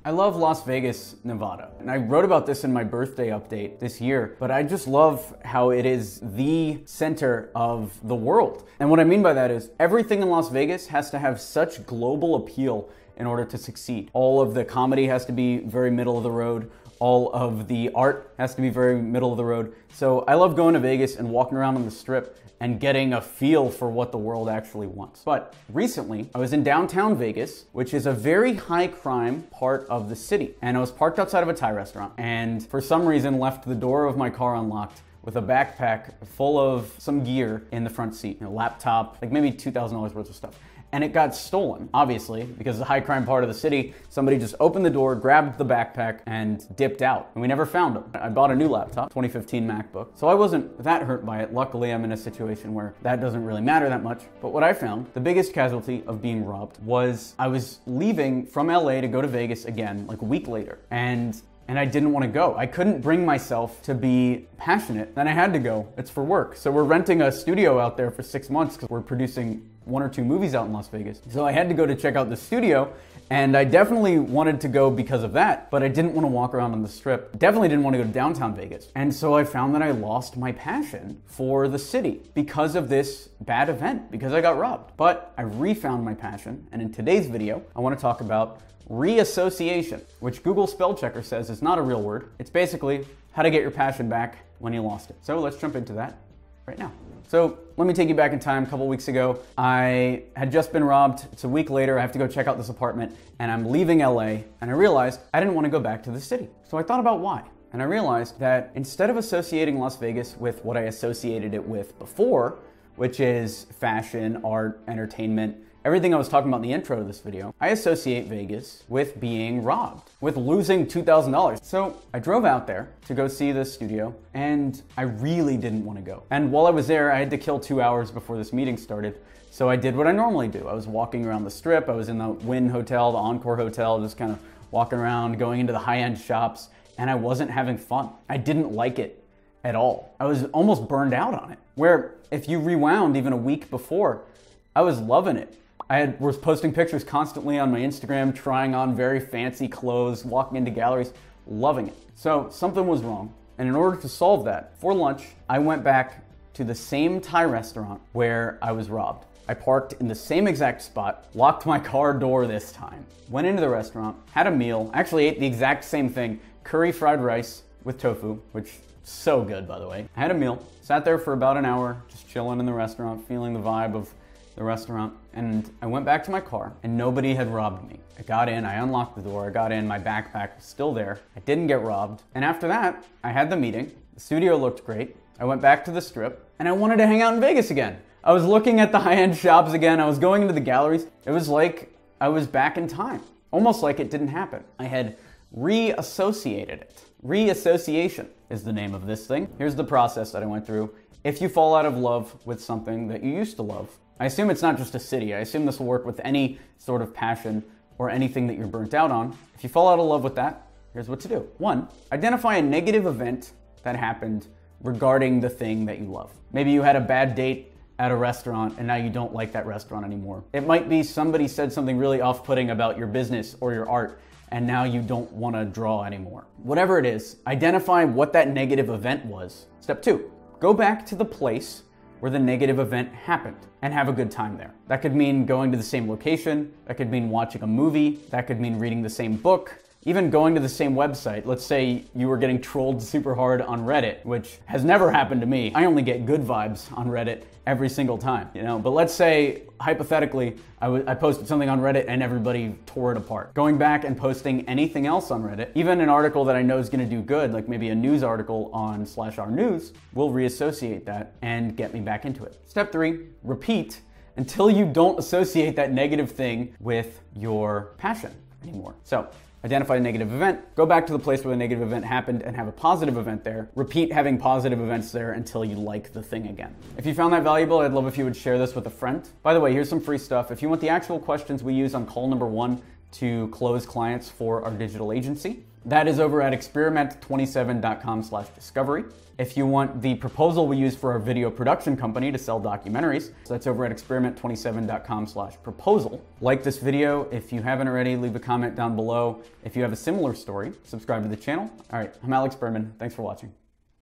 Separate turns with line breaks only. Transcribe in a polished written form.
I love Las Vegas, Nevada. And I wrote about this in my birthday update this year, but I just love how it is the center of the world. And what I mean by that is everything in Las Vegas has to have such global appeal in order to succeed. All of the comedy has to be very middle of the road. All of the art has to be very middle of the road. So I love going to Vegas and walking around on the Strip and getting a feel for what the world actually wants. But recently, I was in downtown Vegas, which is a very high crime part of the city. And I was parked outside of a Thai restaurant and for some reason left the door of my car unlocked with a backpack full of some gear in the front seat, a laptop, like maybe $2,000 worth of stuff. And it got stolen, obviously, because it's a high crime part of the city. Somebody just opened the door, grabbed the backpack, and dipped out. And we never found them. I bought a new laptop, 2015 MacBook. So I wasn't that hurt by it. Luckily, I'm in a situation where that doesn't really matter that much. But what I found, the biggest casualty of being robbed was I was leaving from LA to go to Vegas again, like a week later. And I didn't want to go. I couldn't bring myself to be passionate, and I had to go. It's for work. So we're renting a studio out there for 6 months because we're producing 1 or 2 movies out in Las Vegas. So I had to go to check out the studio, and I definitely wanted to go because of that, but I didn't want to walk around on the Strip. Definitely didn't want to go to downtown Vegas. And so I found that I lost my passion for the city because of this bad event, because I got robbed. But I refound my passion, and in today's video, I want to talk about reassociation, which Google spell checker says is not a real word. It's basically how to get your passion back when you lost it. So let's jump into that right now. So let me take you back in time. A couple weeks ago, I had just been robbed. It's a week later. I have to go check out this apartment and I'm leaving LA, and I realized I didn't want to go back to the city. So I thought about why. And I realized that instead of associating Las Vegas with what I associated it with before, which is fashion, art, entertainment, everything I was talking about in the intro to this video, I associate Vegas with being robbed, with losing $2,000. So I drove out there to go see this studio, and I really didn't want to go. And while I was there, I had to kill 2 hours before this meeting started. So I did what I normally do. I was walking around the Strip. I was in the Wynn Hotel, the Encore Hotel, just kind of walking around, going into the high-end shops, and I wasn't having fun. I didn't like it at all. I was almost burned out on it. Where if you rewound even a week before, I was loving it. I was posting pictures constantly on my Instagram, trying on very fancy clothes, walking into galleries, loving it. So something was wrong. And in order to solve that, for lunch, I went back to the same Thai restaurant where I was robbed. I parked in the same exact spot, locked my car door this time, went into the restaurant, had a meal, actually ate the exact same thing, curry fried rice with tofu, which is so good, by the way. I had a meal, sat there for about an hour, just chilling in the restaurant, feeling the vibe of the restaurant, and I went back to my car and nobody had robbed me. I got in, I unlocked the door, I got in, my backpack was still there. I didn't get robbed. And after that, I had the meeting. The studio looked great. I went back to the Strip and I wanted to hang out in Vegas again. I was looking at the high-end shops again. I was going into the galleries. It was like I was back in time, almost like it didn't happen. I had reassociated it. Reassociation is the name of this thing. Here's the process that I went through. If you fall out of love with something that you used to love, I assume it's not just a city. I assume this will work with any sort of passion or anything that you're burnt out on. If you fall out of love with that, here's what to do. 1, identify a negative event that happened regarding the thing that you love. Maybe you had a bad date at a restaurant and now you don't like that restaurant anymore. It might be somebody said something really off-putting about your business or your art and now you don't want to draw anymore. Whatever it is, identify what that negative event was. Step 2, go back to the place where the negative event happened and have a good time there. That could mean going to the same location, that could mean watching a movie, that could mean reading the same book, even going to the same website. Let's say you were getting trolled super hard on Reddit, which has never happened to me. I only get good vibes on Reddit every single time, But let's say, hypothetically, I posted something on Reddit and everybody tore it apart. Going back and posting anything else on Reddit, even an article that I know is gonna do good, like maybe a news article on /r news, will reassociate that and get me back into it. Step 3, repeat until you don't associate that negative thing with your passion anymore. So, identify a negative event, go back to the place where the negative event happened and have a positive event there. Repeat having positive events there until you like the thing again. If you found that valuable, I'd love if you would share this with a friend. By the way, here's some free stuff. If you want the actual questions we use on call number 1 to close clients for our digital agency. That is over at experiment27.com/discovery. If you want the proposal we use for our video production company to sell documentaries, so that's over at experiment27.com/proposal. Like this video. If you haven't already, leave a comment down below. If you have a similar story, subscribe to the channel. All right, I'm Alex Berman. Thanks for watching.